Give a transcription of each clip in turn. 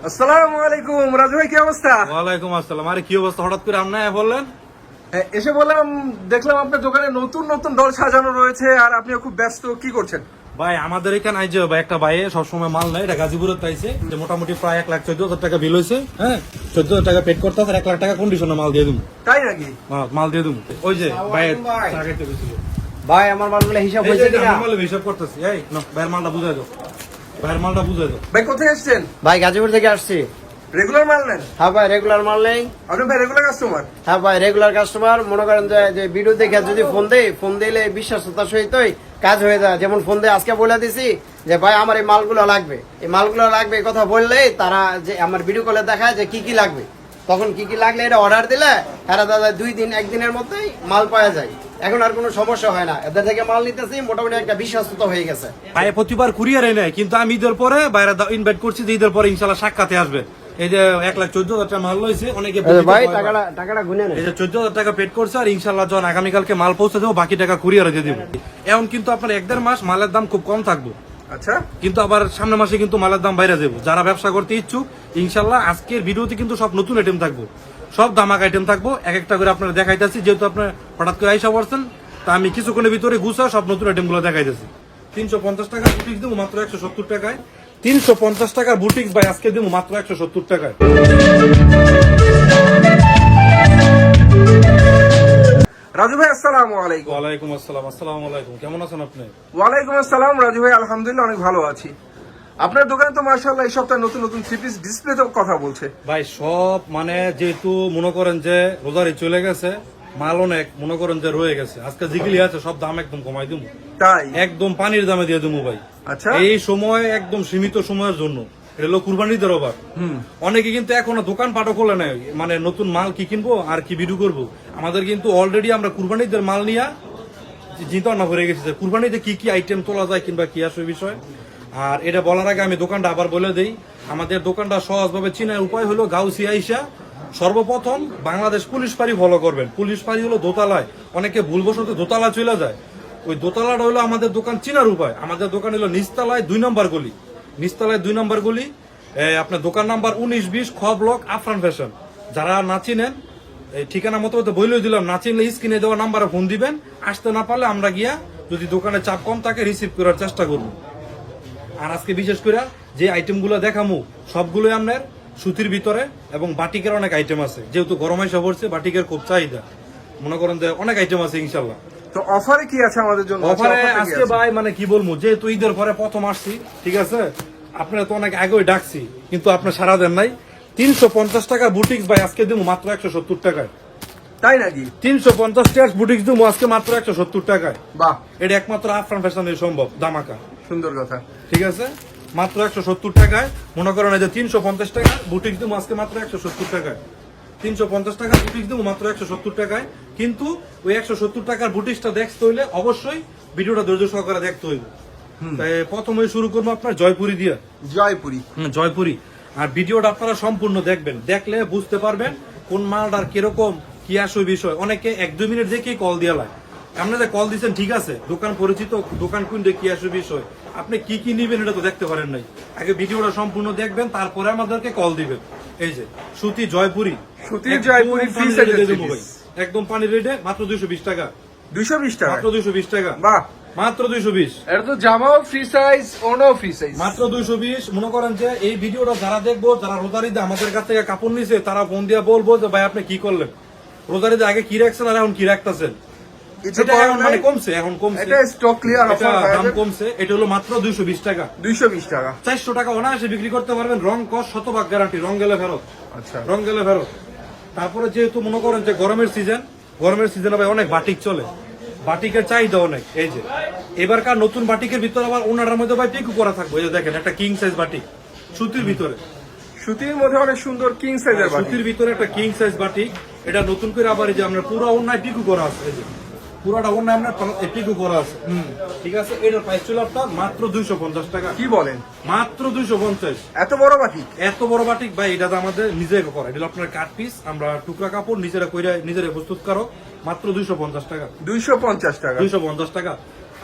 আসসালামু আলাইকুম রাজু ভাই, কি অবস্থা? ওয়ালাইকুম আসসালাম। আরে কি অবস্থা, হঠাৎ করে আপনি বললেন? এসে বললাম, দেখলাম আপনার দোকানে নতুন নতুন ডল সাজানো রয়েছে আর আপনিও খুব ব্যস্ত, কি করছেন? ভাই আমাদের এখানে আইছে ভাই একটা ভাই সবসময় মাল নেয়, এটা গাজীপুরের তাইছে যে মোটামুটি প্রায় 1,14,000 টাকা বিল হয়েছে। হ্যাঁ, 14,000 টাকা পেড করতে হবে, 1,00,000 টাকা কন্ডিশনে মাল দিয়ে দিব। তাই নাকি? হ্যাঁ, মাল দিয়ে দিব। ওই যে ভাই ভাই আমার মালগুলো হিসাব হয়েছে কিনা? হিসাব করতেছি। এই নাও, ভাইয়ের মালটা বুঝাই দাও, ভাইয়ের মালটা বুঝাই দাও। ভাই কোথায় এসেছেন? ভাই গাজীপুর থেকে আসছি। রেগুলার মাল নেন? হ্যাঁ ভাই রেগুলার মাল নেই। আপনি ভাই রেগুলার কাস্টমার? হ্যাঁ ভাই রেগুলার কাস্টমার। মনে করেন যে ভিডিও দেখে যদি ফোন দিলে বিশ্বাসতার সহিতই কাজ হয়ে যায়। যেমন ফোন দিয়ে আজকে বলে দিছি যে ভাই আমার এই মালগুলো লাগবে, এই মালগুলো লাগবে, এই কথা বললেই তারা যে আমার ভিডিও কলে দেখায় যে কি কি লাগবে, তখন কি কি লাগলে এটা অর্ডার দিলে হ্যাঁ দাদা 2 দিন 1 দিনের মধ্যেই মাল পাওয়া যায়। এখন আর কোনো সমস্যা হয় না, এদের থেকে মাল নিতেছি, মোটামুটি একটা বিশ্বাসতা হয়ে গেছে। ভাই প্রতিবার কুরিয়ারে নেয়, কিন্তু আমি ঈদের পরে বাইরে ইনভাইট করছি যে ঈদের পরে ইনশাল্লাহ সাক্ষাতে আসবে। এই যে 1,14,000 টাকা মাল লইছে, অনেকে ভাই টাকাটা গুনে নেয়। এই যে 14,000 টাকা পেড করছে, আর ইনশাল্লাহ যখন আগামীকালকে মাল পৌঁছে দেবো, বাকি টাকা কুরিয়ারে দিয়ে দেবো। এখন কিন্তু আপনার 1-1.5 মাস মালের দাম খুব কম থাকবো। আচ্ছা, কিন্তু আবার সামনের মাসে কিন্তু মালের দাম বাইরে যাবো। যারা ব্যবসা করতে ইচ্ছুক, ইনশাল্লাহ আজকের ভিডিওতে কিন্তু সব নতুন আইটেম থাকবো, সব দামাক আইটেম থাকবো। এক একটা করে আপনারা দেখাইতেছি, যেহেতু আপনার হঠাৎ করে আইসা পড়ছেন, তা আমি কিছুক্ষণের ভিতরে গুছা সব নতুন আইটেম গুলো দেখাইতেছি। 350 টাকা বুটিক্স দেবো মাত্র 170 টাকায়। 350 টাকা বুটিক্স ভাই আজকে দেবো মাত্র 170 টাকায়। রাজু ভাই আসসালামু আলাইকুম। ওয়ালাইকুম আসসালাম। আসসালামু আলাইকুম, কেমন আছেন আপনি? ওয়ালাইকুম আসসালাম রাজু ভাই, আলহামদুলিল্লাহ অনেক ভালো আছি। আপনার দোকানে তো মাশাআল্লাহ এই সপ্তাহে নতুন নতুন থ্রি পিস ডিসপ্লেতে কথা বলছে। ভাই সব মানে যেহেতু মনে করেন যে রোজারি চলে গেছে, মাল অনেক মনে করেন যে রয়ে গেছে, আজকে যেগুলি আছে সব দাম একদম কমাই দিব, তাই? একদম পানির দামে দিয়ে দেবো ভাই। আচ্ছা, এই সময় একদম সীমিত সময়ের জন্য, এটা হলো কুরবানিদের অভাব। অনেকে কিন্তু এখনো দোকান পাটও খোলে নাই, মানে নতুন মাল কি কিনবো আর কি ভিডিও করবো। আমাদের কিন্তু অলরেডি আমরা কুরবানিদের মাল নিয়ে চিন্তা ভাবনা করে গেছি যে কুরবানিতে কি কি আইটেম তোলা যায় কিংবা কি আসবে বিষয়। আর এটা বলার আগে আমি দোকানটা আবার বলে দেই, আমাদের দোকানটা সহজভাবে চিনার উপায় হলো গাউসিয়া আইসা সর্বপ্রথম বাংলাদেশ পুলিশ ফাঁড়ি ফলো করবেন। পুলিশ ফাঁড়ি হলো দোতলায়, অনেকে ভুলবশত দোতলা চলে যায়, ওই দোতলাটা হলো আমাদের দোকান চিনার উপায়। আমাদের দোকান হলো নিচতলায় 2 নম্বর গলি, নিচতলায় 2 নম্বর গলি। আপনার দোকান নাম্বার 19-20 খ ব্লক, আফরান ফ্যাশন। যারা না চিনেন, এই ঠিকানা মতো বইলেও দিলাম, না চিনলে স্ক্রিনে দেওয়া নাম্বারে ফোন দিবেন। আসতে না পারলে আমরা গিয়া যদি দোকানে চাপ কম থাকে রিসিভ করার চেষ্টা করবো। আর আজকে বিশেষ করে যে আইটেমগুলো দেখামু সবগুলোই আপনার সুতির ভিতরে, এবং বাটিকের অনেক আইটেম আছে, যেহেতু গরম এসে পড়ছে, বাটিকের খুব চাহিদা। মনে করেন যে অনেক আইটেম আছে ইনশাল্লাহ। তো অফারে কি আছে আমাদের জন্য? অফারে আজকে ভাই মানে কি বলবো, যেহেতু ঈদের পরে প্রথম আসছি, ঠিক আছে, আপনারা তো অনেক আগেই ডাকছি, কিন্তু আপনার সারা দেন নাই। 350 টাকা বুটিক্স ভাই আজকে দেবো মাত্র 170 টাকায়। তাই নাকি? 350 টাকা বুটিক্স দেবো আজকে মাত্র 170 টাকায়। বাহ, এটা একমাত্র আফরান ফ্যাশনের সম্ভব, দামাকা। সুন্দর কথা। ঠিক আছে, মাত্র 170 টাকায়। মনে করেন যে 350 টাকা বুটিক্স দেবো আজকে মাত্র 170 টাকায়। 350 টাকা বুটিক্স দেবো মাত্র 170 টাকায়। কিন্তু ওই 170 টাকার বুটিক্সটা দেখতে হইলে অবশ্যই ভিডিওটা ধৈর্য সহকারে দেখতে হইবে। তাই প্রথমে শুরু করবো আপনার জয়পুরি দিয়ে। জয়পুরি? জয়পুরি। আর ভিডিওটা আপনারা সম্পূর্ণ দেখবেন, দেখলে বুঝতে পারবেন কোন মালটার কিরকম কি আসবে বিষয়। অনেকে 1-2 মিনিট দেখেই কল দিয়ে লাগে, আপনারা কল দিচ্ছেন ঠিক আছে, দোকান পরিচিত, দোকান কোনটা কি আসবে বিষয়, আপনি কি কি নিবেন এটা তো দেখতে পারেন নাই। আগে ভিডিওটা সম্পূর্ণ দেখবেন, তারপরে আমাদেরকে কল দিবেন। এই যে সুতি জয়পুরি, সুতির জয়পুরি ফ্রি সাইজের থ্রি পিস, একদম পানি রেটে মাত্র 220 টাকা। 220 টাকা? মাত্র 220 টাকা। বাহ, মাত্র 220। এটা তো জামাও ফ্রি সাইজ, ওনাও ফ্রি সাইজ। মাত্র 220। মনে করেন যে এই ভিডিওটা যারা দেখবো, যারা রোজারিতে আমাদের কাছ থেকে কাপড় নিছে, তারা ফোন দিয়ে বলবো যে ভাই আপনি কি করলেন, রোজারিতে আগে কি রাখছেন আর এখন কি রাখতেছেন। এটা এখন মানে কমছে, এখন কমছে, এটা স্টক ক্লিয়ার অফার, দাম কমছে। এটা হলো মাত্র 220 টাকা। 220 টাকা? 400 টাকা অনায়াসে বিক্রি করতে পারবেন। রং কস 100% গ্যারান্টি, রং গেলে ফেরত। আচ্ছা, রং গেলে ফেরত। তারপরে যেহেতু মনে করেন যে গরমের সিজন, গরমের সিজনে ভাই অনেক বাটিক চলে, বাটিকের চাহিদা অনেক। এই যে এবারকার নতুন বাটিকের ভিতরে আবার ওনার মধ্যে ভাই পিকু করা থাকবে। এই যে দেখেন একটা কিং সাইজ বাটিক সুতির ভিতরে, সুতির মধ্যে অনেক সুন্দর কিং সাইজের বাটিক। সুতির ভিতরে একটা কিং সাইজ বাটিক। এটা নতুন করে আবার এই যে আপনার পুরো ওনায় পিকু করা আছে, এই যে পুরোটা ওনায় আপনার পিকু করা আছে। ঠিক আছে, এটার প্রাইস ছিল আপনার মাত্র 250 টাকা। কি বলেন? মাত্র 250। এত বড় বাটিক? এত বড় বাটিক ভাই, এটা তো আমাদের নিজে করা, এটা আপনার কাট পিস, আমরা টুকরা কাপড় নিজেরা কইরা নিজেরা প্রস্তুত করো। মাত্র 250 টাকা। 250 টাকা? 250 টাকা।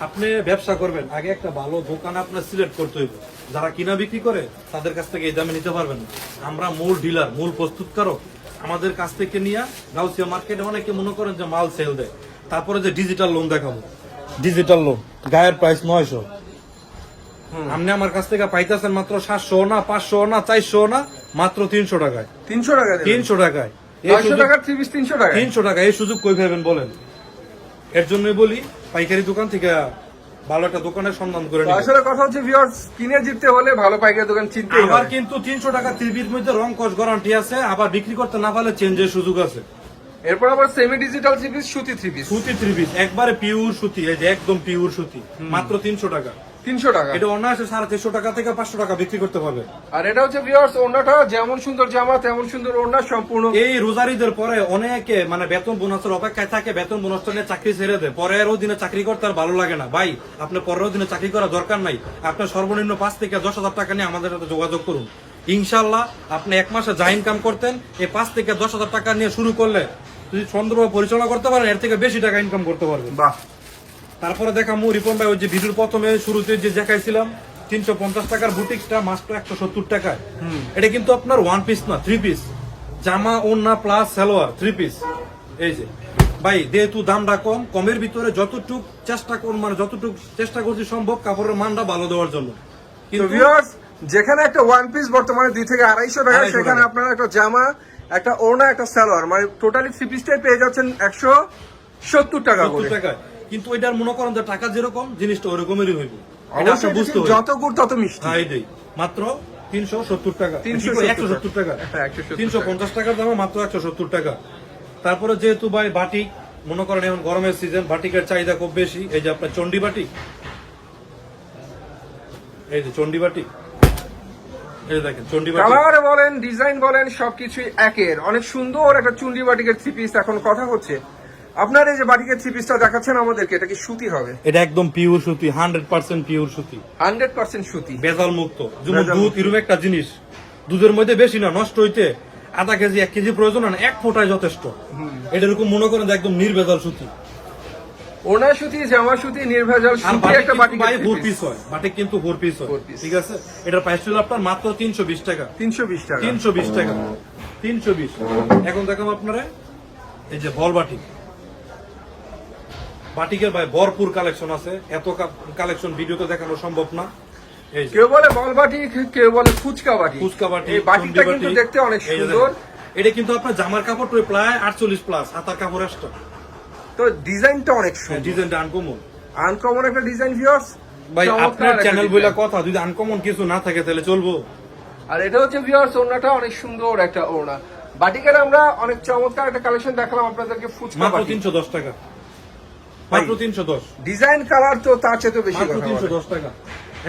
আপনি ব্যবসা করবেন আগে একটা ভালো দোকান আপনার সিলেক্ট করতে হইব। যারা কিনা বিক্রি করে তাদের কাছ থেকে এই দামে নিতে পারবেন না। আমরা মূল ডিলার, মূল প্রস্তুতকারক, আমাদের কাছ থেকে নিয়ে গাউসিয়া মার্কেটে অনেকে মনে করেন যে মাল সেল দেয়। তারপরে যে ডিজিটাল লোন দেখাবো, ডিজিটাল লোন গায়ের প্রাইস 900, আপনি আমার কাছ থেকে পাইতেছেন মাত্র 700 না, 500 না, 400 না, মাত্র 300 টাকায়। 300 টাকা দেবেন? 300 টাকায়। 900 টাকার থ্রি পিস 300 টাকা? 300 টাকা। এই সুযোগ কই পাবেন বলেন? এর জন্যই বলি পাইকারি দোকান থেকে ভালো একটা দোকানের সন্ধান করে তো নিন। আসলে কথা হচ্ছে ভিউয়ার্স, কিনে জিততে হলে ভালো পাইকারি দোকান চিনতেই আবার হবে। কিন্তু 300 টাকা টিভির মধ্যে রং কস গ্যারান্টি আছে, আবার বিক্রি করতে না পারলে চেঞ্জের সুযোগ আছে। এরপর আবার সেমি ডিজিটাল থ্রি পিস, সুতি থ্রি পিস সুতি 3 পিস একবারে পিওর সুতি, এই যে একদম পিওর সুতি, মাত্র 300 টাকা। 300 টাকা। এটা অনায়াসে 350 টাকা থেকে 500 টাকা বিক্রি করতে পারবে। আর এটা হচ্ছে ভিউয়ার্স, ওড়নাটা যেমন সুন্দর জামা তেমন সুন্দর ওড়না, সম্পূর্ণ এই রোজারিদের পরে অনেকে মানে বেতন বোনাসের অপেক্ষায় থাকে, বেতন বোনাসটা নিয়ে চাকরি ছেড়ে দেয়, পরেরও দিনে চাকরি করতে আর ভালো লাগে না। ভাই আপনি পরেরও দিনে চাকরি করার দরকার নাই, আপনার সর্বনিম্ন 5 থেকে 10,000 টাকা নিয়ে আমাদের সাথে যোগাযোগ করুন। ইনশাল্লাহ আপনি এক মাসে যা ইনকাম করতেন, এই 5 থেকে 10,000 টাকা নিয়ে শুরু করলে যদি সুন্দরভাবে পরিচালনা করতে পারেন, এর থেকে বেশি টাকা ইনকাম করতে পারবেন। বাহ। তারপরে দেখামু রিপন ভাই ওই যে ভিডিওর প্রথমে শুরুতে যে দেখাইছিলাম 350 টাকার বুটিক্সটা মাত্র 170 টাকায়। এটা কিন্তু আপনার 1 পিস না, 3 পিস, জামা ওড়না প্লাস সালোয়ার 3 পিস। এই যে ভাই যেহেতু দামটা কম, কমের ভিতরে যতটুক চেষ্টা করুন, মানে যতটুক চেষ্টা করছি সম্ভব কাপড়ের মানটা ভালো দেওয়ার জন্য। তো কিন্তু ভিউয়ার্স, যেখানে একটা ওয়ান পিস বর্তমানে 2 থেকে 250 টাকা, 250 সেখানে টাকা। আপনারা একটা জামা, একটা ওড়না, একটা সালোয়ার, মানে টোটালি থ্রি পিসটাই পেয়ে যাচ্ছেন 170 টাকা 70 করে। টাকায়। কিন্তু এটার মনে করেন যে টাকা যেরকম জিনিসটা ওরকমেরই হইব, এটা অবশ্যই আপনি বুঝতে হবে। যত গুড় তত মিষ্টি। হ্যাঁ এটাই, মাত্র 370 টাকা, 370 170 টাকা, হ্যাঁ, 170 350 টাকার দামে মাত্র 170 টাকা। তারপরে যেহেতু ভাই বাটিক, মনে করেন এখন গরমের সিজন, বাটিকের চাহিদা খুব বেশি। এই যে আপনার চন্ডি বাটিক, এই যে চন্ডি বাটিক, এই যে দেখেন চন্ডি বাটিক। কালার বলেন, ডিজাইন বলেন, সবকিছুই একের। অনেক সুন্দর একটা চুন্ডি বাটিকের থ্রি পিস। এখন কথা হচ্ছে, আপনার এই যে বাটিকের থ্রি পিসটা দেখাচ্ছেন আমাদেরকে, এটা কি সুতি হবে? এটা একদম পিওর সুতি, 100% পিওর সুতি, 100% সুতি, ভেজাল মুক্ত। যেমন ভেজাল দুধ মুক্ত। এরকম একটা জিনিস, দুধের মধ্যে বেশি না, নষ্ট হইতে আধা কেজি 1 কেজি প্রয়োজন না, 1 ফোঁটায় যথেষ্ট। এটা এরকম মনে করেন যে একদম নির্ভেজাল সুতি। ওনা সুতি, জামা সুতি, নির্ভেজাল আর সুতি বাটিক একটা কিন্তু বাটিকের ভাই থ্রি 4 পিস। পিস হয়, বাটিক কিন্তু 4 পিস হয়, 4 piece। ঠিক আছে। এটার প্রাইস ছিল আপনার মাত্র 320 টাকা, 320 টাকা। 320 টাকা, 320। এখন দেখাবো আপনারা এই যে বল বাটিক। বাটিকের ভাই ভরপুর কালেকশন আছে, এত কালেকশন ভিডিওতে দেখানো সম্ভব না। এই যে কেউ বলে বল বাটি, কেউ বলে ফুচকা বাটি। ফুচকা বাটি, এই বাটিটা চন্ডি কিন্তু বাটি। দেখতে অনেক এই যে সুন্দর। দেখেন, এটা কিন্তু আপনার জামার কাপড় প্রায় 48 প্লাস, হাতার কাপড় আসতো, তো ডিজাইনটা অনেক সুন্দর, ডিজাইনটা আনকমন। আনকমন একটা ডিজাইন ভিউয়ার্স। ভাই আপনার চ্যানেল বইলা কথা, যদি আনকমন কিছু না থাকে তাহলে চলবো। আর এটা হচ্ছে ভিউয়ার্স, ওড়নাটা অনেক সুন্দর একটা ওড়না। বাটিকের আমরা অনেক চমৎকার একটা কালেকশন দেখালাম আপনাদেরকে, ফুচকা মাত্র বাটি। 310 টাকা, মাত্র 310, ডিজাইন কালার তো তার চেয়ে তো বেশি মাত্র কথা বলে। 310 টাকা।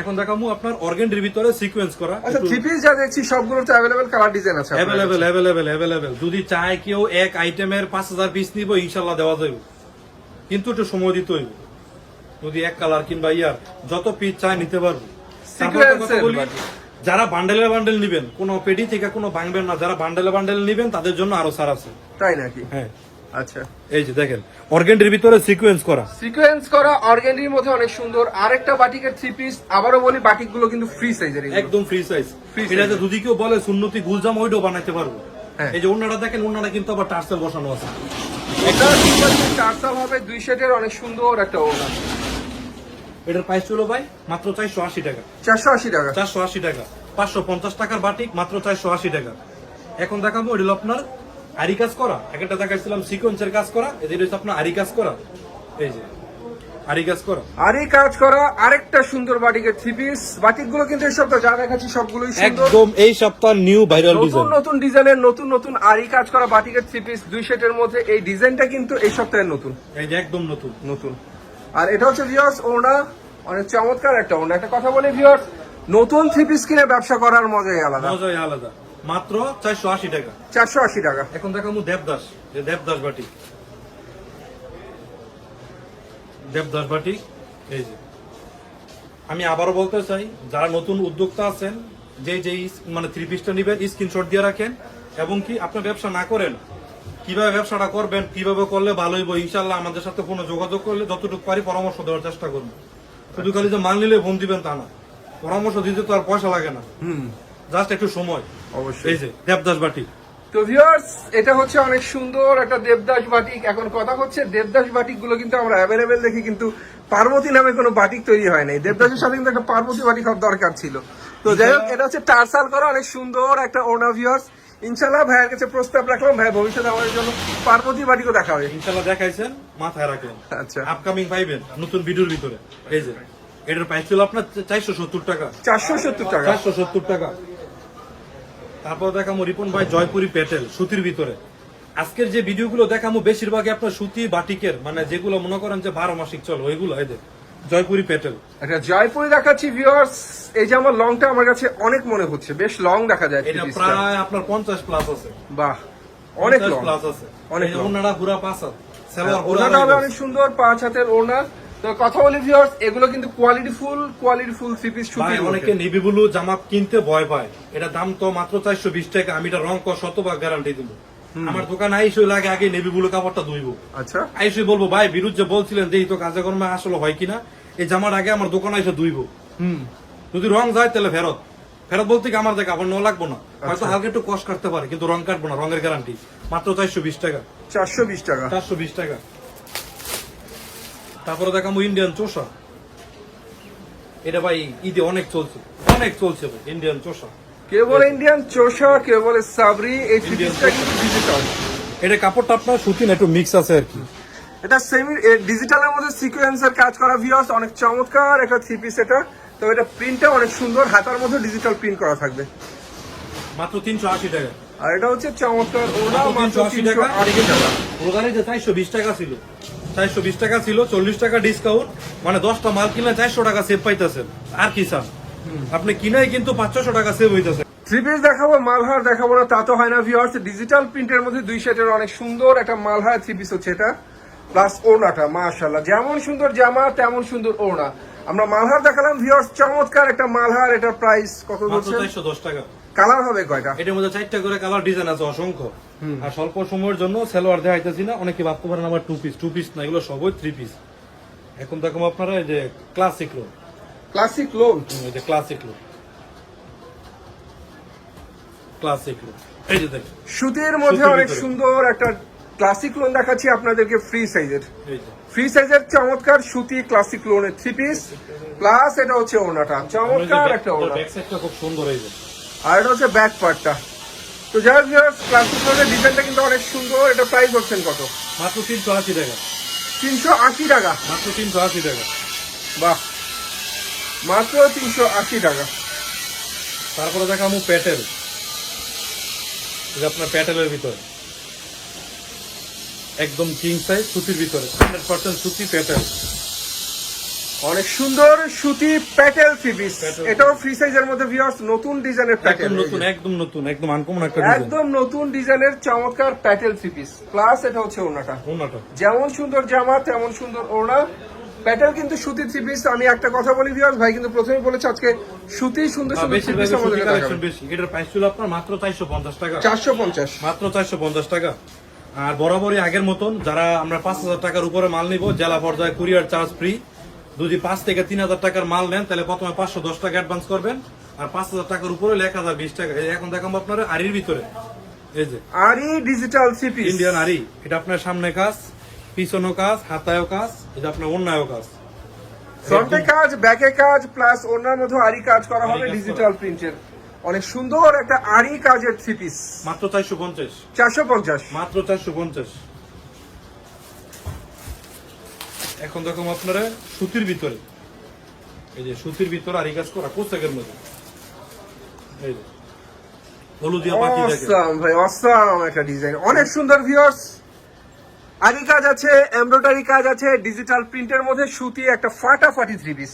এখন দেখাবো আপনার অর্গেন্ডির ভিতরে সিকোয়েন্স করা, আচ্ছা, থ্রি পিস যা দেখছি সবগুলো তো অ্যাভেলেবেল কালার ডিজাইন আছে আপনার কাছে। অ্যাভেলেবেল। যদি চায় কেউ এক আইটেমের 5000 পিস নিব, ইনশাল্লাহ দেওয়া যাবে, কিন্তু একটু সময় দিতে হইব। যদি এক কালার কিংবা ইয়ার যত পিস চায় নিতে পারবো। তারপর একটা কথা বলি, যারা বান্ডেলের বান্ডেল নিবেন, কোনো পেডি থেকে কোনো ভাঙবেন না, যারা বান্ডেলের বান্ডেল নিবেন তাদের জন্য আরো ছাড় আছে। তাই নাকি? হ্যাঁ, আচ্ছা, এই যে দেখেন অর্গেন্ডির ভিতরে সিকোয়েন্স করা, সিকোয়েন্স করা অর্গানডির মধ্যে অনেক সুন্দর। আরেকটা বাটিকের থ্রি পিস, আবারও বলি বাটিক গুলো কিন্তু ফ্রি সাইজের, একদম ফ্রি সাইজ। Free size। এটাতে যদি কেউ বলে সুন্নতি গুলজাম, ওইটাও বানাইতে পারবো। হ্যাঁ। এই যে ওন্নাটা দেখেন, ওন্নাটা কিন্তু আবার টার্সেল বসানো আছে। এটা চারসাল হবে, 2 সেটের অনেক সুন্দর একটা ওড়না। এটার প্রাইস ছিল ভাই মাত্র 480 টাকা, 480 টাকা। 480 টাকা। 550 টাকার বাটিক মাত্র 480 টাকা। এখন দেখাবো এটা হলো আপনার আরি কাজ করা, একটা দেখাইছিলাম সিকোয়েন্সের কাজ করা, এটা হচ্ছে আপনার আরি কাজ করা। এই যে আরি কাজ করা, আরই কাজ করা আরেকটা সুন্দর বাটিকের থ্রি পিস। বাটিক গুলো কিন্তু এই সপ্তাহ যা দেখাচ্ছি সবগুলোই সুন্দর, একদম এই সপ্তাহ নিউ ভাইরাল নতুন ডিজাইন। নতুন ডিজাইনের, নতুন নতুন আরই কাজ করা বাটিকের থ্রি পিস 2 সেটের মধ্যে। এই ডিজাইনটা কিন্তু এই সপ্তাহের নতুন এই যে একদম নতুন। নতুন। আর এটা হচ্ছে ভিউয়ার্স ওড়না, অনেক চমৎকার একটা ওড়না। একটা কথা বলি ভিউয়ার্স, নতুন থ্রি পিস কিনে ব্যবসা করার মজাই আলাদা। মজাই আলাদা, মাত্র 480 টাকা। 480 টাকা। এখন দেখাবো দেবদাস, যে দেবদাস বাটি, দেবদাস বাটি। এই যে আমি আবারও বলতে চাই, যারা নতুন উদ্যোক্তা আছেন, যে মানে থ্রি পিসটা নিবেন স্ক্রিনশট দিয়ে রাখেন, এবং কি আপনার ব্যবসা না করেন কিভাবে ব্যবসাটা করবেন, কিভাবে করলে ভালো হইব, ইনশাল্লাহ আমাদের সাথে কোনো যোগাযোগ করলে যতটুকু পারি পরামর্শ দেওয়ার চেষ্টা করবো। শুধু খালি যে মাল নিলে ফোন দিবেন তা না, পরামর্শ দিতে তো আর পয়সা লাগে না, জাস্ট একটু সময়। অবশ্যই। এই যে দেবদাস বাটিক। তো ভিউয়ার্স, এটা হচ্ছে অনেক সুন্দর একটা দেবদাস বাটিক। এখন কথা হচ্ছে দেবদাস বাটিক গুলো কিন্তু আমরা অ্যাভেলেবেল দেখি, কিন্তু পার্বতী নামে কোনো বাটিক তৈরি হয় নাই। দেবদাসের সাথে কিন্তু একটা পার্বতী বাটিক হওয়ার দরকার ছিল। তো যাই হোক, এটা হচ্ছে টার্সাল করা অনেক সুন্দর একটা ওড়না। ভিউয়ার্স, ইনশাল্লাহ ভাইয়ের কাছে প্রস্তাব রাখলাম, ভাই ভবিষ্যতে আমাদের জন্য পার্বতী বাটিকও দেখা হবে। ইনশাল্লাহ দেখাইছেন, মাথায় রাখেন। আচ্ছা, আপকামিং পাইবেন নতুন ভিডিওর ভিতরে। এই যে এটার প্রাইস ছিল আপনার 470 টাকা। 470 টাকা। 470 টাকা। তারপর দেখামো রিপন ভাই জয়পুরি প্যাটেল সুতির ভিতরে। আজকের যে ভিডিওগুলো দেখামো বেশিরভাগই আপনার সুতি বাটিকের, মানে যেগুলো মনে করেন যে 12 মাসিক চল, ওইগুলো এই যে জয়পুরি প্যাটেল। একটা জয়পুরি দেখাচ্ছি ভিউয়ার্স। এই যে আমার লংটা আমার কাছে অনেক মনে হচ্ছে, বেশ লং দেখা যায়। এটা প্রায় আপনার 50 প্লাস আছে। বাহ, অনেক লং প্লাস আছে। অনেক এই লং। ওনাটা পুরা 5 হাত, সেলোয়ার পুরা ওড়নাটা হবে অনেক সুন্দর, 5 হাতের ওড়না। তো কথা বলি ভিউয়ার্স, এগুলো কিন্তু কোয়ালিটিফুল থ্রি পিস ভাই, সুতি। অনেকে নেভি ব্লু জামা কিনতে ভয় পায়, এটা দাম তো মাত্র 420 টাকা। আমি এটা রং কর শতভাগ গ্যারান্টি দিব। আমার দোকানে আইসই লাগে আগে নেভি ব্লু কাপড়টা ধুইব। আচ্ছা, আইসই বলবো ভাই বিরুদ্ধ যে বলছিলেন যে এই তো কাজে কর্মে আসলে হয় কিনা, এই জামার আগে আমার দোকানে এসে ধুইব। যদি রং যায় তাহলে ফেরত বলতে কি আমার কাপড় নেওয়া লাগবো না, হয়তো হালকা একটু কষ্ট কাটতে পারে, কিন্তু রং কাটবো না, রঙের গ্যারান্টি। মাত্র 420 টাকা। 420 টাকা। 420 টাকা। তারপরে দেখাবো ইন্ডিয়ান চোষা। এটা ভাই ঈদে অনেক চলছে ভাই, ইন্ডিয়ান চোষা। কেউ বলে ইন্ডিয়ান চোষা, কেউ বলে সাবরি। এই থ্রি পিসটা কিন্তু ডিজিটাল। এটা কাপড়টা আপনার সুতি না, একটু মিক্স আছে আর কি। এটা সেমি ডিজিটালের মধ্যে সিকোয়েন্সের কাজ করা। ভিউয়ার্স, অনেক চমৎকার একটা থ্রি পিস এটা। তো এটা প্রিন্টটা অনেক সুন্দর, হাতার মধ্যে ডিজিটাল প্রিন্ট করা থাকবে। মাত্র 380 টাকা। আর এটা হচ্ছে চমৎকার ওড়না, মাত্র 380 টাকা। 380 টাকা। প্রোদারে যে 420 টাকা ছিল, 420 টাকা ছিল, 40 টাকা ডিসকাউন্ট, মানে 10টা মাল কিনলে 400 টাকা সেভ পাইতেছেন। আর কি চান আপনি, কিনাই কিন্তু 500 টাকা সেভ হইতেছে। থ্রি পিস দেখাবো, মালহার দেখাবো না তা তো হয় না ভিউয়ার্স। ডিজিটাল প্রিন্টের মধ্যে 2 সেটের অনেক সুন্দর একটা মালহার থ্রি পিস হচ্ছে এটা। প্লাস ওড়নাটা মাশাআল্লাহ, যেমন সুন্দর জামা তেমন সুন্দর ওড়না। আমরা মালহার দেখালাম ভিউয়ার্স, চমৎকার একটা মালহার। এটা প্রাইস কত মাত্র বলছেন? 410 টাকা। কালার হবে কয়টা? এটার মধ্যে 4টা করে কালার ডিজাইন আছে অসংখ্য। আর স্বল্প সময়ের জন্য সেলোয়ার দেখাইতেছি না, অনেকে ভাবতে পারেন আমার 2 পিস না, এগুলো সবই 3 পিস। এখন দেখো আপনারা এই যে ক্লাসিক লোন, ক্লাসিক লোন। এই যে ক্লাসিক লোন, এই যে দেখেন সুতির মধ্যে সুতির অনেক ভিতরে। সুন্দর একটা ক্লাসিক লোন দেখাচ্ছি আপনাদেরকে, ফ্রি সাইজের। এই যে ফ্রি সাইজের চমৎকার সুতি ক্লাসিক লোনের থ্রি পিস। প্লাস এটা হচ্ছে ওড়নাটা, চমৎকার একটা ওড়না। ব্যাক সাইডটা খুব সুন্দর এই যে। আর এটা হচ্ছে ব্যাক পার্টটা। তো যাই হোক ভিউয়ার্স, ক্লাসিক লোনের ডিজাইনটা কিন্তু অনেক সুন্দর। এটা প্রাইস হচ্ছেন কত? মাত্র 380 টাকা। 380 টাকা। মাত্র 380 টাকা। বাহ, মাত্র 380 টাকা। তারপরে দেখাবো প্যাটেল, যে আপনার প্যাটেলের ভিতরে একদম কিং সাইজ সুতির ভিতরে 100% সুতি প্যাটেল। অনেক সুন্দর সুতি প্যাটেল থ্রি পিস। প্যাটেল। এটাও ফ্রি সাইজের মধ্যে ভিউয়ার্স, নতুন ডিজাইনের প্যাটেল। একদম নতুন আনকমন একটা ডিজাইন। একদম নতুন ডিজাইনের চমৎকার প্যাটেল থ্রি পিস। প্লাস এটা হচ্ছে ওড়নাটা, ওনাটা যেমন সুন্দর জামা তেমন সুন্দর ওড়না। প্যাটেল কিন্তু সুতি থ্রি পিস। আমি একটা কথা বলি ভিউয়ার্স, ভাই কিন্তু প্রথমেই বলেছে আজকে সুতি সুন্দর সুন্দর থ্রি পিস আমাদের কাছে কালেকশন দেখাবেন। বেশি। এটার প্রাইস ছিল আপনার মাত্র 450 টাকা। 450। মাত্র 450 টাকা। আর বরাবরই আগের মতন, যারা আমরা 5000 টাকার উপরে মাল নিব, জেলা পর্যায়ে কুরিয়ার চার্জ ফ্রি। যদি 5 থেকে 3000 টাকার মাল নেন তাহলে প্রথমে 510 টাকা অ্যাডভান্স করবেন, আর 5000 টাকার উপরে 1020 টাকা। এই এখন দেখাবো আপনারা আরির ভিতরে, এই যে আরি ডিজিটাল থ্রি পিস। ইন্ডিয়ান আরি। এটা আপনার সামনে কাজ, পিছনে কাজ, হাতায়ও কাজ, এটা আপনার অন্যায়ও কাজ। ফ্রন্টে কাজ, ব্যাকে কাজ, প্লাস ওড়নার মধ্যে আরি কাজ করা হবে আরি কাজ ডিজিটাল প্রিন্টের। অনেক সুন্দর একটা আরি কাজের থ্রি পিস। মাত্র 450। 450। মাত্র 450। এখন দেখো আপনারা সুতির ভিতরে, এই যে সুতির ভিতরে আরি কাজ করা কোসাকের মধ্যে, এই যে হলুদিয়া পাখি দেখে। অসাম ভাই, অসাম একটা ডিজাইন, অনেক সুন্দর ভিউয়ার্স। আরি কাজ আছে, এমব্রয়ডারি কাজ আছে, ডিজিটাল প্রিন্টের মধ্যে সুতি একটা ফাটাফাটি থ্রি পিস।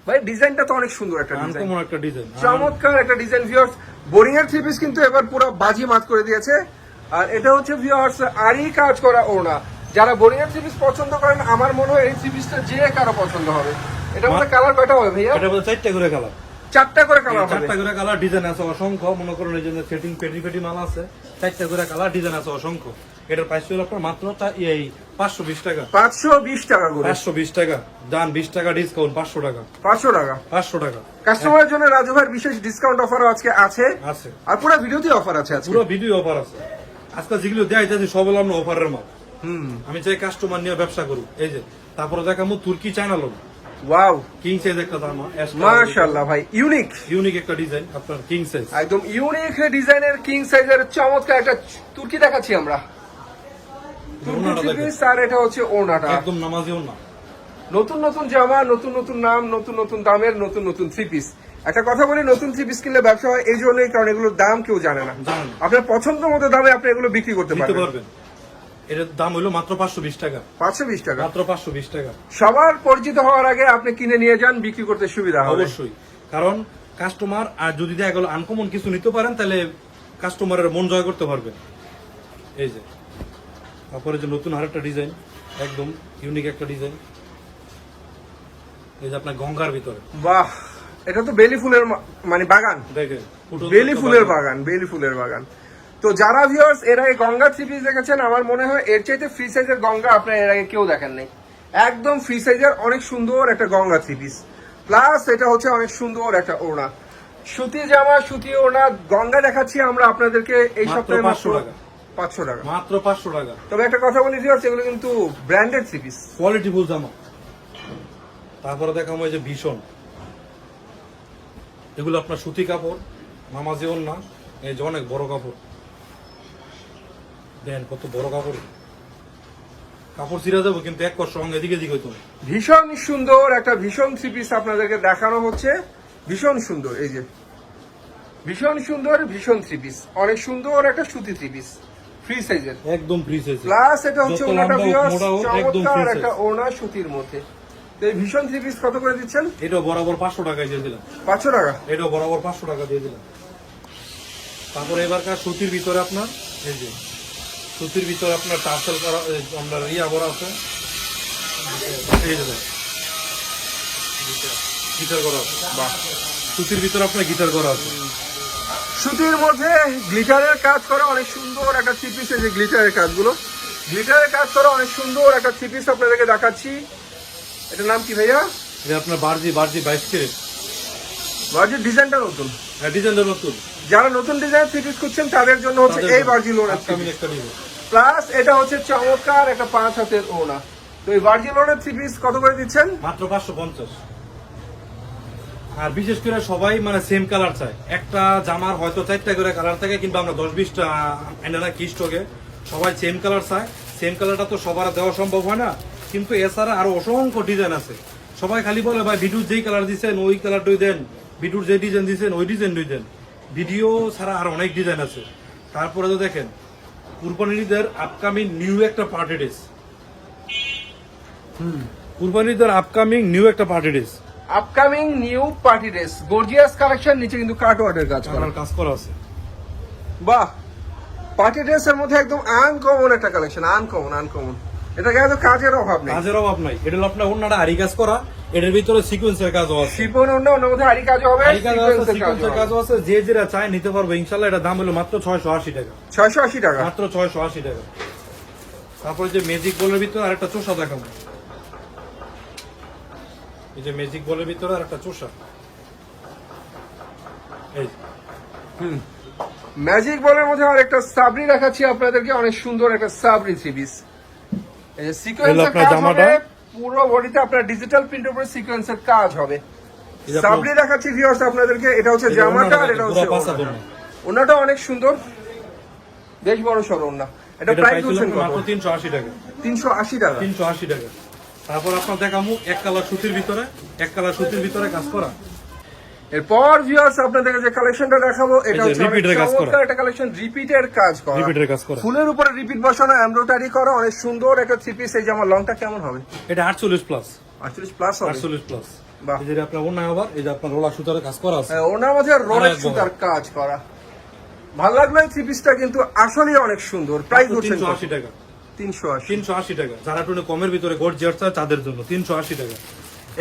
ভাই ডিজাইনটা তো অনেক সুন্দর একটা ডিজাইন, আনকমন একটা ডিজাইন, চমৎকার একটা ডিজাইন ভিউয়ার্স। বোরিং এর থ্রি পিস কিন্তু এবার পুরো বাজি মাত করে দিয়েছে। আর এটা হচ্ছে ভিউয়ার্স আরি কাজ করা ওড়না। যারা বোরিং এর থ্রি পিস পছন্দ করেন, আমার মনে হয় এই থ্রি পিসটা যে কারো পছন্দ হবে। এটার মধ্যে কালার কয়টা হবে ভাইয়া? এটা বলতে 4টা করে কালার। 4টা করে কালার হবে। 4টা করে কালার, ডিজাইন আছে অসংখ্য। মনে করুন এই জন্য সেটিং পেটি মাল আছে, 4টা করে কালার, ডিজাইন আছে অসংখ্য। এটার প্রাইস হলো আপনার মাত্র এই 520 টাকা। 520 টাকা করে। 520 টাকা ডান, 20 টাকা ডিসকাউন্ট, 500 টাকা। 500 টাকা 500 টাকা কাস্টমারের জন্য রাজু ভাইয়ের বিশেষ ডিসকাউন্ট অফারও আজকে আছে, আছে, আর পুরো ভিডিওতে অফার আছে আজকে। পুরো ভিডিও অফার আছে আজকে, যেগুলো দেয় যাচ্ছে সব হলো আমরা অফারের মাল। আমি চাই কাস্টমার নিয়ে ব্যবসা করুক। এই যে তারপরে দেখাবো তুর্কি চায়না লোক, ওয়াও কিং সাইজ একটা দাম, মাশাআল্লাহ ভাই, ইউনিক ইউনিক একটা ডিজাইন আপনার কিং সাইজ, একদম ইউনিক ডিজাইনের কিং সাইজের চমৎকার একটা তুর্কি দেখাচ্ছি আমরা। তুর্কি ওড়নাটা থ্রি দেখেন। পিস, আর এটা হচ্ছে ওড়নাটা। একদম নামাজিও না। নতুন নতুন জামা, নতুন নতুন নাম, নতুন নতুন দামের নতুন নতুন থ্রি পিস। একটা কথা বলি, নতুন থ্রি পিস কিনলে ব্যবসা হয় এই জন্যই, কারণ এগুলোর দাম কেউ জানে না। জানেন না। আপনার পছন্দ মতো দামে আপনি এগুলো বিক্রি করতে দিতে পারবেন। পারবেন। এটার দাম হলো মাত্র 520 টাকা, 520 টাকা। মাত্র 520 টাকা। সবার পরিচিত হওয়ার আগে আপনি কিনে নিয়ে যান, বিক্রি করতে সুবিধা হবে। অবশ্যই, কারণ কাস্টমার আর যদি দেখা গেল আনকমন কিছু নিতে পারেন তাহলে কাস্টমারের মন জয় করতে পারবেন। এই যে তারপরে যে নতুন আরেকটা ডিজাইন, একদম ইউনিক একটা ডিজাইন, এই যে আপনার গঙ্গার ভিতরে বাহ, এটা তো বেলি ফুলের মানে বাগান, দেখেন, ফুটন্ত বেলি একটা ফুলের বাগান। বাগান, বেলি ফুলের বাগান। তো যারা ভিউয়ার্স এর আগে গঙ্গা থ্রি পিস দেখেছেন, আমার মনে হয় এর চাইতে ফ্রি সাইজের গঙ্গা আপনার এর আগে কেউ দেখেন নাই। একদম ফ্রি সাইজের অনেক সুন্দর একটা গঙ্গা থ্রি পিস, প্লাস এটা হচ্ছে অনেক সুন্দর একটা ওড়না, সুতি জামা, সুতি ওড়না। গঙ্গা দেখাচ্ছি আমরা আপনাদেরকে এই মাত্র সপ্তাহে 500 টাকা। 500 টাকা। মাত্র 500 টাকা। তবে একটা কথা বলি ভিউয়ার্স, এগুলো কিন্তু branded three piece, quality full জামা। তারপরে দেখাবো এই যে ভীষণ, এগুলো আপনার সুতি কাপড়, নামাজি ওড়না, এই যে অনেক বড় কাপড়, দেন কত বড় কাপড়, কাপড় ছিঁড়া যাবো কিন্তু এক কষ্ট সঙ্গে এদিকে দিকে হইতো না। ভীষণ সুন্দর একটা ভীষণ থ্রি পিস আপনাদেরকে দেখানো হচ্ছে। ভীষণ সুন্দর, এই যে ভীষণ সুন্দর ভীষণ থ্রি পিস, অনেক সুন্দর একটা সুতি থ্রি পিস, ফ্রি সাইজের। একদম ফ্রি সাইজ, প্লাস এটা হচ্ছে যত ওনাটা লম্বা হোক, ভিউয়ার্স মোটা হোক, একদম চমৎকার free size। একটা ওনা সুতির মধ্যে। তো এই ভীষণ থ্রি পিস কত করে দিচ্ছেন? এটাও বরাবর 500 টাকায় দিয়ে দিলাম। 500 টাকা। এটাও বরাবর 500 টাকা দিয়ে দিলাম। তারপরে এবারকার সুতির ভিতরে আপনার এই যে সুতির ভিতরে আপনার টার্সেল করা, আমরা ইয়া করা আছে, এই যে গিটার করা আছে। বাহ, সুতির ভিতরে আপনার গিটার করা আছে। সুতির মধ্যে গ্লিটারের কাজ করা অনেক সুন্দর একটা থ্রি পিস। এই যে গ্লিটারের কাজগুলো, গ্লিটারের কাজ করা অনেক সুন্দর একটা থ্রি পিস আপনাদেরকে দেখাচ্ছি। এটার নাম কি ভাইয়া? এটা আপনার বার্জি 22 ক্যারেট। বার্জির ডিজাইনটা নতুন, ডিজাইনটা নতুন। যারা নতুন ডিজাইন থ্রি পিস খুঁজছেন তাদের জন্য হচ্ছে এই বার্জি লোনের থ্রি আপকামিং পিস। একটা ডিজাইন। প্লাস এটা হচ্ছে চমৎকার একটা 5 হাতের ওনা। তো এই বার্জি লোনের থ্রি পিস কত করে দিচ্ছেন? মাত্র 550। আর বিশেষ করে সবাই মানে সেম কালার চায়। একটা জামার হয়তো 4টা করে কালার থাকে, কিন্তু আমরা 10-20টা এনে না কি স্টকে, সবাই সেম কালার চায়। সেম কালারটা তো সবার দেওয়া সম্ভব হয় না, কিন্তু এছাড়া আরো অসংখ্য ডিজাইন আছে। সবাই খালি বলে ভাই ভিডিওর যেই কালার দিচ্ছেন ওই কালারটাই দেন, ভিডিওর যে ডিজাইন দিচ্ছেন ওই ডিজাইনটাই দেন। ভিডিও ছাড়া আর অনেক ডিজাইন আছে। তারপরে তো দেখেন কুরবানিদের আপকামিং নিউ একটা পার্টি ড্রেস, কুরবানিদের আপকামিং নিউ একটা party dress, upcoming new party dress, gorgeous collection, নিচে কিন্তু কাটওয়ার্ডের কাজ করা। আমার কাজ করা আছে। বাহ, পার্টি ড্রেসের মধ্যে একদম আনকমন একটা কালেকশন, আনকমন। এটা কিন্তু কাজের অভাব নেই, কাজের অভাব নাই। এটা হলো আপনার অন্যটা আরি কাজ করা, এটার ভিতরে সিকোয়েন্সের কাজও আছে। শিপন ওর মধ্যে আরি কাজ হবে, আরি কাজ আছে, সিকোয়েন্সের কাজ সিকোয়েন্সের হবে। কাজও আছে। যে যেটা চায় নিতে পারবে ইনশাআল্লাহ। এটা দাম হলো মাত্র 680 টাকা, 680 টাকা। মাত্র 680 টাকা। তারপরে যে ম্যাজিক বলের ভিতরে আরেকটা চোষা দেখাবো, এই যে ম্যাজিক বলের ভিতরে আরেকটা চোষা, এই ম্যাজিক বলের মধ্যে আর একটা সাবরি দেখাচ্ছি আপনাদেরকে, অনেক সুন্দর একটা সাবরি থ্রি পিস। এই যে সিকোয়েন্সের আপনার কাজ জামাটা। হবে, পুরো বডিতে আপনার ডিজিটাল প্রিন্টের উপরে সিকোয়েন্সের কাজ হবে। এই যে সাবরি দেখাচ্ছি ভিউয়ার্স আপনাদেরকে, এটা হচ্ছে এই যে জামাটা, ওড়নাটা আর এটা হচ্ছে পুরো পাঁচা ওড়না। দোনো। ওড়নাটা অনেক সুন্দর, বেশ বড় সড়ো ওড়না। এটা এটা প্রাইস প্রাইস হচ্ছে হলো মাত্র 380 টাকা, 380 টাকা। 380 টাকা। তারপর আপনার দেখামু এক কালার সুতির ভিতরে, এক কালার সুতির ভিতরে কাজ করা। এরপর ভিউয়ার্স আপনাদেরকে যে কালেকশনটা দেখাবো, এটা এই যে হচ্ছে অনেক repeat এর কাজ করা। চমৎকার একটা কালেকশন, রিপিটের কাজ করা, রিপিটের কাজ করা। ফুলের উপরে রিপিট বসানো, এমব্রয়ডারি করা, অনেক সুন্দর একটা থ্রি পিস। এই জামা লংটা কেমন হবে? এটা 48 প্লাস, 48 প্লাস হবে। 48 প্লাস। বাহ। এই যে আপনার ওনা আবার এই যে আপনার রোলা সুতার কাজ করা আছে। ওনার মধ্যে রোলেক্স একদম। সুতার কাজ করা। ভালো লাগলো এই থ্রি পিসটা, কিন্তু আসলেই অনেক সুন্দর। প্রাইস হচ্ছে 380 টাকা, 380। 380 টাকা। যারা একটু কমের ভিতরে গর্জিয়াস চায় তাদের জন্য 380 টাকা।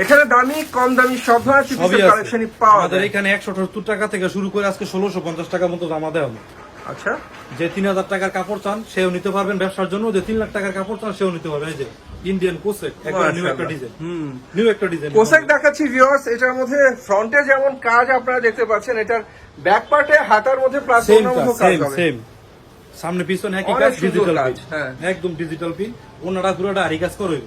এখানে দামি কম দামি সব ধরনের থ্রি সবই পিসের আছে কালেকশনই পাওয়া আমাদের যায়। এখানে 170 টাকা থেকে শুরু করে আজকে 1650 টাকা মতো জামা দেওয়া হয়। আচ্ছা, যে 3000 টাকার কাপড় চান সেও নিতে পারবেন ব্যবসার জন্য, যে 3 লাখ টাকার কাপড় চান সেও নিতে পারবেন। এই যে ইন্ডিয়ান কোসেক, একবার নিউ একটা ডিজাইন, নিউ একটা ডিজাইন কোসেক দেখাচ্ছি ভিউয়ার্স। এটার মধ্যে ফ্রন্টে যেমন কাজ আপনারা দেখতে পাচ্ছেন, এটার ব্যাক পার্টে হাতার মধ্যে প্লাস সেম ওনার মধ্যে কাজ হবে। সেম সামনে পিছনে একই অনেক কাজ, সুন্দর ডিজিটাল কাজ, প্রিন্ট, হ্যাঁ। একদম ডিজিটাল প্রিন্ট। ওনারা পুরোটা আরি কাজ করে।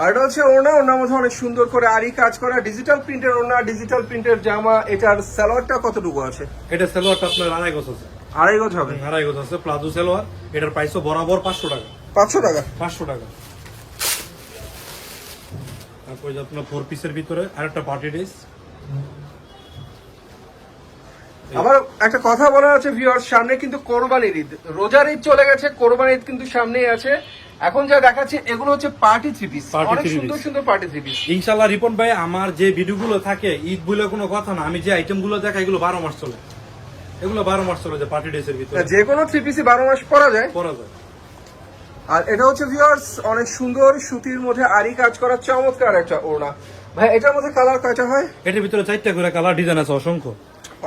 আর এটা হচ্ছে ওনার মধ্যে অনেক সুন্দর করে আরি কাজ করা, ডিজিটাল প্রিন্টের ওনা, ডিজিটাল প্রিন্টের জামা। এটার সালোয়ারটা কতটুকু আছে? এটা সালোয়ারটা আপনার 2.5 গজ আছে, 2.5 গজ হবে। 2.5 গজ আছে প্লাজো সালোয়ার। এটার প্রাইসও বরাবর 500 টাকা, 500 টাকা। 500 টাকা। তারপর যে আপনার 4 পিসের ভিতরে আরেকটা পার্টি ড্রেস। আবার একটা কথা বলা আছে ভিউয়ার্স, সামনে কিন্তু কোরবানির ঈদ, রোজার ঈদ চলে গেছে, কোরবানির ঈদ কিন্তু সামনেই আছে। এখন যা দেখাচ্ছে এগুলো হচ্ছে পার্টি থ্রি পিস, Party অনেক three সুন্দর piece। সুন্দর পার্টি থ্রি পিস। ইনশাআল্লাহ রিপন ভাই, আমার যে ভিডিওগুলো থাকে ঈদ বলে কোনো কথা না, আমি যে আইটেম গুলো দেখাই এগুলো 12 মাস চলে, এগুলো 12 মাস চলে, যে পার্টি ড্রেসের ভিতরে যে কোনো থ্রি পিসই 12 মাস পরা যায়। পরা যায়। আর এটা হচ্ছে ভিউয়ার্স অনেক সুন্দর সুতির মধ্যে আরি কাজ করা চমৎকার একটা ওড়না। ভাই এটার মধ্যে কালার কয়টা হয়? এটার ভিতরে 4টা করে কালার ডিজাইন আছে, অসংখ্য।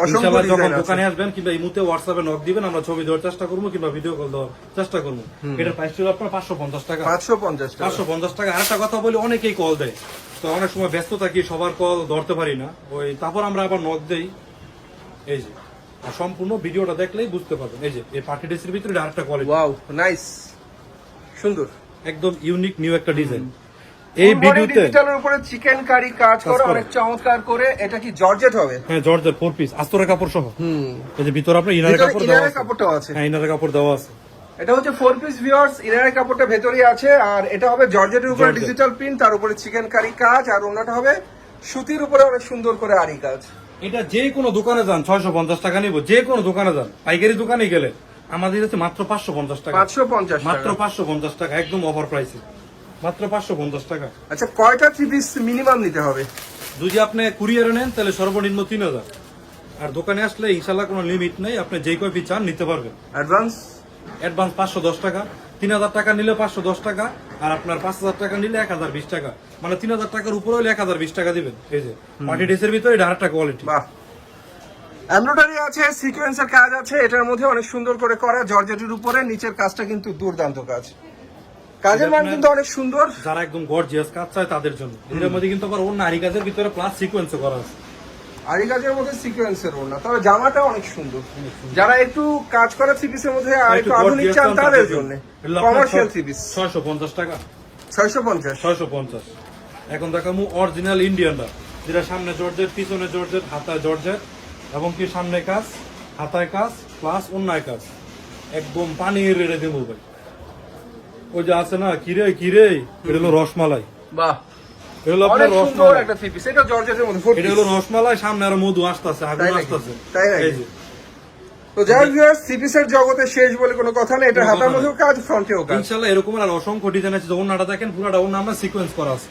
অসংখ্য ইনশাআল্লাহ যখন ডিজাইন আছে। দোকানে আসবেন কিংবা এই মুহূর্তে হোয়াটসঅ্যাপে নক দিবেন, আমরা ছবি দেওয়ার চেষ্টা করবো কিংবা ভিডিও কল দেওয়ার চেষ্টা করবো। এটার প্রাইস ছিল আপনার 550 টাকা। 550 টাকা। 550 টাকা। আরেকটা কথা বলি, অনেকেই কল দেয়, তো অনেক সময় ব্যস্ত থাকি, সবার কল ধরতে পারি না, ওই তারপর আমরা আবার নক দেই। এই যে আর সম্পূর্ণ ভিডিওটা দেখলেই বুঝতে পারবেন। এই যে এই পার্টি ড্রেসের ভিতরে আরেকটা কোয়ালিটি, ওয়াও, নাইস, সুন্দর। একদম ইউনিক নিউ একটা ডিজাইন। এই ভিডিওতে ডিজিটালের উপরে চিকেন কারি কাজ করা অনেক চমৎকার করে। এটা কি জর্জেট হবে? হ্যাঁ, জর্জের 4 পিস আস্তরের কাপড় সহ। এই যে ভিতরে আপনার ইনারের কাপড় দেওয়া ইনারের আছে। কাপড়টাও আছে। হ্যাঁ, ইনারের কাপড় দেওয়া আছে। এটা হচ্ছে 4 পিস ভিউয়ার্স, ইনারের কাপড়টা ভেতরেই আছে। আর এটা হবে জর্জেটের উপরে জর্জেট। ডিজিটাল প্রিন্ট, তার উপরে চিকেন কারি কাজ, আর ওনাটা হবে সুতির উপরে অনেক সুন্দর করে আরি কাজ। এটা যে কোনো দোকানে যান 650 টাকা নিব, যে কোনো দোকানে যান, পাইকারি দোকানে গেলে আমাদের কাছে মাত্র 550 টাকা, 550 মাত্র টাকা। 550 টাকা, একদম অফার প্রাইসে, মাত্র 550 টাকা। আচ্ছা, কয়টা থ্রি পিস মিনিমাম নিতে হবে? যদি আপনি কুরিয়ারে নেন তাহলে সর্বনিম্ন 3000, আর দোকানে আসলে ইনশাল্লাহ কোনো লিমিট নেই, আপনি যেই কয় পিস চান নিতে পারবেন। অ্যাডভান্স? অ্যাডভান্স 510 টাকা, 3000 টাকা নিলে 510 টাকা, আর আপনার 5000 টাকা নিলে 1020 টাকা, মানে 3000 টাকার উপরে হলে 1020 টাকা দিবেন। এই যে পার্টি ড্রেসের ভিতরে এটা আরেকটা কোয়ালিটি। বাহ, এমব্রয়ডারি আছে, সিকোয়েন্সের কাজ আছে, এটার মধ্যে অনেক সুন্দর করে করা জর্জেটের উপরে। নিচের কাজটা কিন্তু দুর্দান্ত কাজ, কাজের মান কিন্তু অনেক সুন্দর। যারা একদম গর্জিয়াস কাজ চায় তাদের জন্য। এর মধ্যে কিন্তু আবার অন্য আরি কাজের ভিতরে প্লাস সিকোয়েন্স করা আছে। আরি কাজের মধ্যে সিকোয়েন্সের ওড়না, তবে জামাটা অনেক সুন্দর। যারা একটু কাজ করা থ্রি পিসের মধ্যে আর একটু আধুনিক চান তাদের জন্য কমার্শিয়াল থ্রি পিস। 650 টাকা, 650। 650। এখন দেখাবো অরিজিনাল ইন্ডিয়ানটা, যেটা সামনে জর্জেট, পিছনে জর্জেট, হাতায় জর্জেট, এবং কি সামনে কাজ, হাতায় কাজ প্লাস অন্যায় কাজ, একদম পানির রেড়ে দেবো ভাই। ওই যে আছে না কিরে কিরে, এটা হলো রসমালাই। বাহ, এটা হলো আপনার অনেক সুন্দর রসমালাই, একটা থ্রি পিস। এটা জর্জেটের মধ্যে 4 এটা পিস। হলো রসমালাই। সামনে আরো মধু আসতেছে, আগুন তাই নাকি? আসতেছে। তাই নাকি? এই যে তো যাই হোক, থ্রি পিসের জগতে শেষ বলে কোনো কথা নেই। এটা কোনো হাতার কথা মধ্যেও কাজ, ফ্রন্টেও কাজ। ইনশাল্লাহ এরকম আর অসংখ্য ডিজাইন আছে। ওনাটা দেখেন, পুরোটা ওনা আমরা সিকোয়েন্স করা আছে,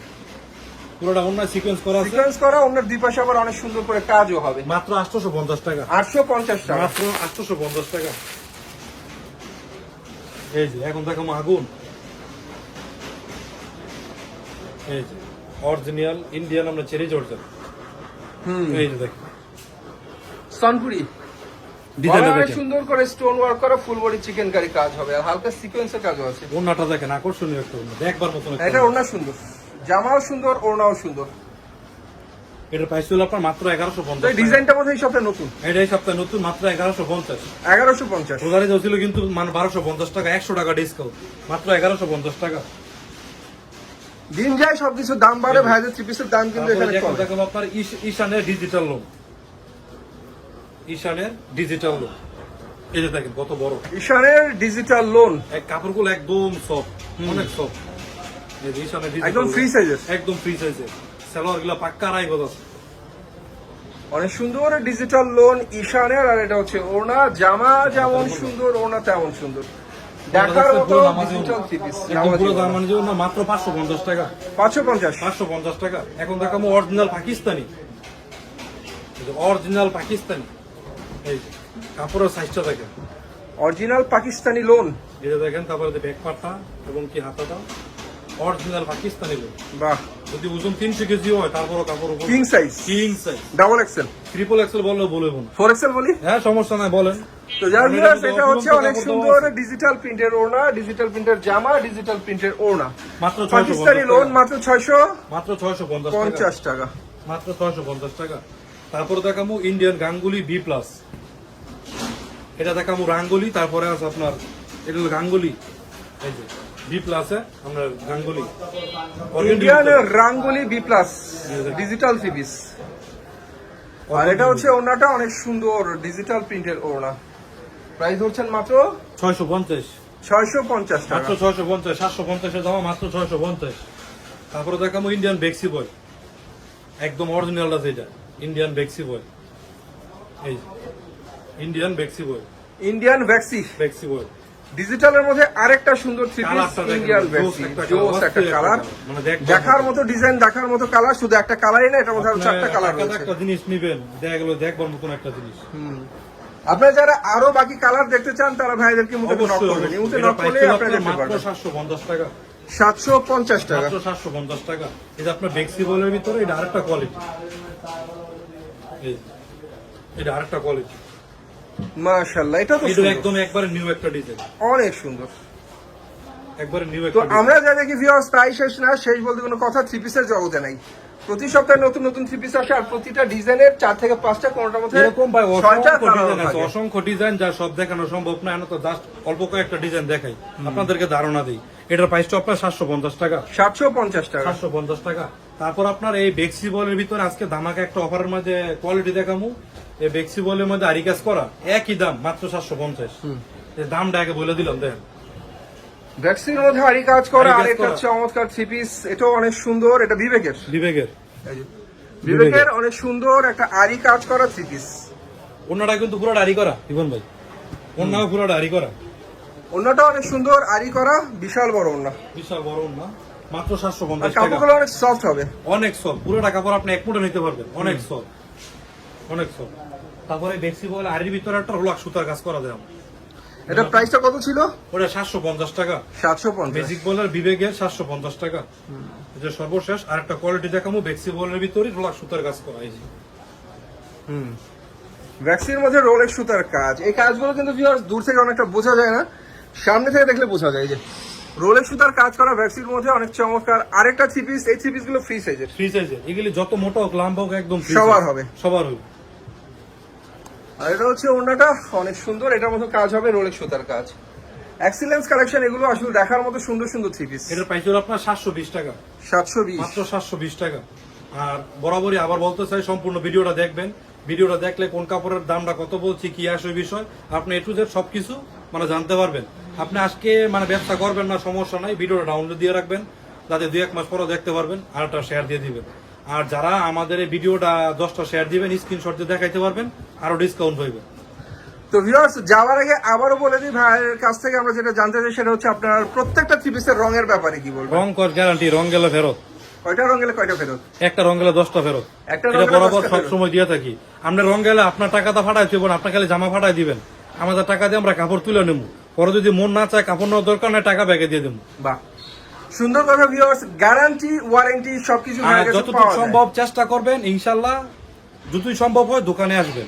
পুরোটা ওনা সিকোয়েন্স করা আছে। সিকোয়েন্স করা, অন্যের দুই পাশে আবার অনেক সুন্দর করে কাজও হবে। মাত্র 850 টাকা, 850 টাকা। মাত্র 850 টাকা। এই যে এখন দেখো আগুন, এই যে অরিজিনাল ইন্ডিয়ান আমরা চেরি জর্জেট। এই যে দেখো সনপুরি ডিজাইনটা অনেক দেখেন, সুন্দর করে স্টোন ওয়ার্ক করা ফুল বডি চিকেন কারি কাজ হবে, আর হালকা সিকোয়েন্সের কাজও আছে। ওনাটা দেখেন, আকর্ষণীয় একটা ওনা, দেখবার মতন একটা এটা ওড়না। ওড়না সুন্দর, জামাও সুন্দর, ওড়নাও সুন্দর। এটার প্রাইস হলো আপনার মাত্র তো 1150 এই ডিজাইনটা বোধহয় এই সপ্তাহে নতুন। এটা এই সপ্তাহে নতুন, মাত্র 1150। 1150। রোজারে ছিল কিন্তু মানে 1250 টাকা, 100 টাকা ডিসকাউন্ট, মাত্র 1150 টাকা। দিন যায় সবকিছু দাম বাড়ে, ভাইদের থ্রি পিসের দাম কিন্তু তারপরে এখানে দেখো কম। দেখো আপনার ঈশানের ডিজিটাল লোন, ঈশানের ডিজিটাল লোন। এই যে দেখেন কত বড় ঈশানের ডিজিটাল লোন, এক কাপড়গুলো একদম সফট, অনেক সফট। এই যে ঈশানের digital একদম loan, ফ্রি সাইজের, একদম ফ্রি সাইজের। সালোয়ার গুলো পাক্কা আড়াই গজ আছে। অনেক সুন্দর ডিজিটাল লোন ঈশানের। আর এটা হচ্ছে ওড়না, জামা যেমন সুন্দর ওড়না তেমন সুন্দর, দেখার মতো ডিজিটাল থ্রি পিস। একদম পুরো দাম মানে যে ওনা মাত্র 550 টাকা, 550। 550 টাকা। এখন দেখাবো অরিজিনাল পাকিস্তানি, অরিজিনাল পাকিস্তানি। এই যে কাপড়ের সাইজটা দেখেন, অরিজিনাল পাকিস্তানি লোন। এই যে দেখেন, তারপরে ব্যাক পাটটা এবং কি হাতাটা, অরিজিনাল পাকিস্তানি লোন। বাহ, যদি ওজন 300 কেজি হয় তারপরও কাপড় king size, king size, double XL, triple Excel বললেও বলবো না। 4XL বলি? হ্যাঁ সমস্যা নাই, বলেন। তো যার ভিউয়ার্স, এটা হচ্ছে অনেক সুন্দর ডিজিটাল প্রিন্টের ওড়না, ডিজিটাল প্রিন্টের জামা, ডিজিটাল প্রিন্টের ওড়না, মাত্র পাকিস্তানি লোন মাত্র 650 টাকা। মাত্র 650 টাকা। তারপরে দেখামু ইন্ডিয়ান গাঙ্গুলি বি প্লাস, এটা দেখামু রাঙ্গুলি, তারপরে আছে আপনার এটা হলো গাঙ্গুলি, এই যে বি প্লাসে আমরা গাঙ্গুলি ইন্ডিয়ান রাঙ্গুলি B plus digital three piece. আর এটা হচ্ছে ওড়নাটা অনেক সুন্দর ডিজিটাল প্রিন্টের ওড়না, প্রাইস হচ্ছেন মাত্র 650 650 টাকা। মাত্র 650, 750 এর দাম মাত্র 650। তারপরে দেখামু ইন্ডিয়ান বেক্সি বয়, একদম অরিজিনালটা যেটা ইন্ডিয়ান বেক্সি বয়, এই ইন্ডিয়ান বেক্সি বয়, ইন্ডিয়ান ভ্যাক্সি বেক্সি বয়। ডিজিটালের মধ্যে আরেকটা সুন্দর থ্রি পিস কালারটা দেখেন, ইন্ডিয়ান জোস ভ্যাক্সি, একটা জোস কালার, একটা কালার, মানে দেখবেন দেখার মতো ডিজাইন, দেখার মতো কালার, শুধু একটা কালারই না, এটার মধ্যে আরো 4টা কালার রয়েছে। একটা জিনিস নিবেন, দেখা গেল দেখবার মতন একটা জিনিস। আপনারা যারা আরো বাকি কালার দেখতে চান তারা ভাইদেরকে মুখে নক অবশ্যই করবেন, মুখে এটা নক করলে পাইছিল আপনারা আপনার দেখতে মাত্র পারবেন। 750 টাকা, 750 টাকা। মাত্র 750 টাকা। এই যে আপনার বেক্সি বলের ভিতরে এটা আরেকটা কোয়ালিটি, এই এটা আরেকটা কোয়ালিটি, মাশাআল্লাহ, এটা তো এটা সুন্দর। একদম একবারে নিউ একটা ডিজাইন, অনেক সুন্দর। একবারে নিউ তো একটা ডিজাইন। আমরা যা দেখি ভিউয়ার্স, প্রায় শেষ না, শেষ বলতে কোনো কথা থ্রি পিসের জগতে নাই। প্রতি সপ্তাহে নতুন নতুন থ্রি পিস আসে, আর প্রতিটা ডিজাইনের 4 থেকে 5টা, কোনটার মধ্যে এরকম ভাই 6টা অসংখ্য কালার ডিজাইন আছে, থাকে। অসংখ্য ডিজাইন, যা সব দেখানো সম্ভব না। এখন তো জাস্ট অল্প কয়েকটা ডিজাইন দেখাই, আপনাদেরকে ধারণা দিই। এটার প্রাইসটা আপনার 750 টাকা, 750 টাকা। 750 টাকা। তারপর আপনার এই বেক্সি বলের ভিতরে আজকে ধামাকা একটা অফারের মধ্যে কোয়ালিটি দেখামু। এই বেক্সি বলের মধ্যে আরি কাজ করা, একই দাম মাত্র 750। এই দামটা আগে বলে দিলাম, দেখেন ভ্যাকসিনের মধ্যে আরি কাজ করা, আরি কাজ আরেকটা করা। চমৎকার থ্রি পিস, এটাও অনেক সুন্দর। এটা বিবেকের, বিবেকের। বিবেকের অনেক সুন্দর একটা আরি কাজ করা থ্রি পিস। অন্যটা কিন্তু পুরোটা আরি করা, ইবন ভাই, অন্যও পুরোটা আরি করা, ওন্নাটা অনেক সুন্দর আরি করা, বিশাল বড় ওন্না, বিশাল বড় না, মাত্র আর 750 টাকা। কাপড়গুলো অনেক সফট হবে। অনেক সব, পুরোটা কাপড় আপনি এক মুঠে নিতে পারবেন, অনেক সব, অনেক সব। তারপরে বেক্সি বলে আরির ভিতরে একটা রোলাক সুতার কাজ করা যায়। এটা প্রাইসটা কত ছিল? ওটা 750 টাকা। 750। বেসিক বলের বিবেকের 750 টাকা। এটা সর্বশেষ আরেকটা কোয়ালিটি দেখাবো, বেক্সি বলের ভিতরে রোলাক সুতার কাজ করা। এই যে ভ্যাকসিনের মধ্যে রোলেক্স সুতার কাজ, এই কাজগুলো কিন্তু ভিউয়ার্স দূর থেকে অনেকটা বোঝা যায় না, সামনে থেকে দেখলে বোঝা যায়। এই যে রোলেক্স সুতার কাজ করা ভ্যাকসিনের মধ্যে অনেক চমৎকার আরেকটা থ্রি পিস। এই থ্রি পিস গুলো ফ্রি সাইজের, ফ্রি সাইজের, এগুলি যত মোটা হোক লম্বা হোক একদম free সবার size। হবে। সবার হবে। আর এটা হচ্ছে ওন্নাটা অনেক সুন্দর, এটার মধ্যে কাজ হবে রোলেক্স সুতার কাজ। এক্সিলেন্স কালেকশন, এগুলো আসলে দেখার মতো সুন্দর সুন্দর থ্রি পিস। এটার প্রাইস হলো আপনার 720 টাকা, 720। মাত্র 720 টাকা। আর বরাবরই আবার বলতে চাই, সম্পূর্ণ ভিডিওটা দেখবেন। ভিডিওটা দেখলে কোন কাপড়ের দামটা কত বলছি, কি আসে বিষয়, আপনি এ টু জেড সবকিছু মানে জানতে পারবেন। আপনি আজকে মানে ব্যবসা করবেন না, সমস্যা নাই, ভিডিওটা ডাউনলোড দিয়ে রাখবেন, যাতে 2-1 মাস পরও দেখতে পারবেন, আর একটা শেয়ার দিয়ে দিবেন। আর যারা আমাদের এই ভিডিওটা 10টা শেয়ার দিবেন, স্ক্রিনশট দিয়ে দেখাইতে পারবেন, আরো ডিসকাউন্ট হইবে। তো ভিউয়ার্স, যাওয়ার আগে আবারও বলে দিই, ভাইয়ের কাছ থেকে আমরা যেটা জানতে চাই সেটা হচ্ছে আপনার প্রত্যেকটা থ্রি পিসের রঙের ব্যাপারে কি বলবেন? রং কস গ্যারান্টি, রং গেলে ফেরত। কয়টা রং গেলে কয়টা ফেরত? একটা রং গেলে 10টা ফেরত। একটা রং এটা গেলে বরাবর 10টা ফেরত। সবসময় দিয়ে থাকি। আমরা রং গেলে আপনার টাকাটা ফাটাই দেবেন, আপনার খালি জামা ফাটাই দিবেন, আমাদের টাকা দিয়ে আমরা কাপড় তুলে নেবো। পরে যদি মন না চায় কাপড় নেওয়ার দরকার নাই, টাকা ব্যাগে দিয়ে দেবো। বাহ, সুন্দর কথা ভিউয়ার্স, গ্যারান্টি ওয়ারেন্টি সবকিছু আর ভাইয়ের কাছে যতটুকু পাওয়া যায়। সম্ভব চেষ্টা করবেন, ইনশাল্লাহ যতই সম্ভব হয় দোকানে আসবেন।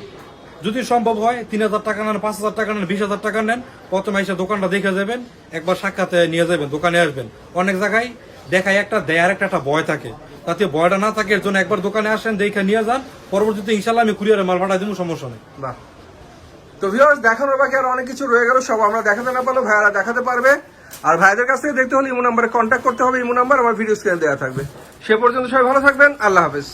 যদি সম্ভব হয় 3000 টাকা নেন, 5000 টাকা নেন, 20,000 টাকা নেন, প্রথমে এসে দোকানটা দেখে যাবেন, একবার সাক্ষাতে নিয়ে যাবেন, দোকানে আসবেন। অনেক জায়গায় দেখায় একটা দেয় আর একটা ভয় থাকে, তাতে ভয়টা না থাকে, এর জন্য একবার দোকানে আসেন, দেখে নিয়ে যান, পরবর্তীতে ইনশাল্লাহ আমি কুরিয়ারে মাল পাঠাই দেবো, সমস্যা নেই। বাহ, তো ভিউয়ার্স, দেখানোর বাকি আর অনেক কিছু রয়ে গেল, সব আমরা দেখাতে না পারলেও ভাইয়ারা দেখাতে পারবে। আর ভাইদের কাছ থেকে দেখতে হলে ইমো নাম্বারে কন্ট্যাক্ট করতে হবে, ইমো নাম্বার আমার ভিডিও স্ক্রিনে দেওয়া থাকবে। সে পর্যন্ত সবাই ভালো থাকবেন, আল্লাহ হাফেজ।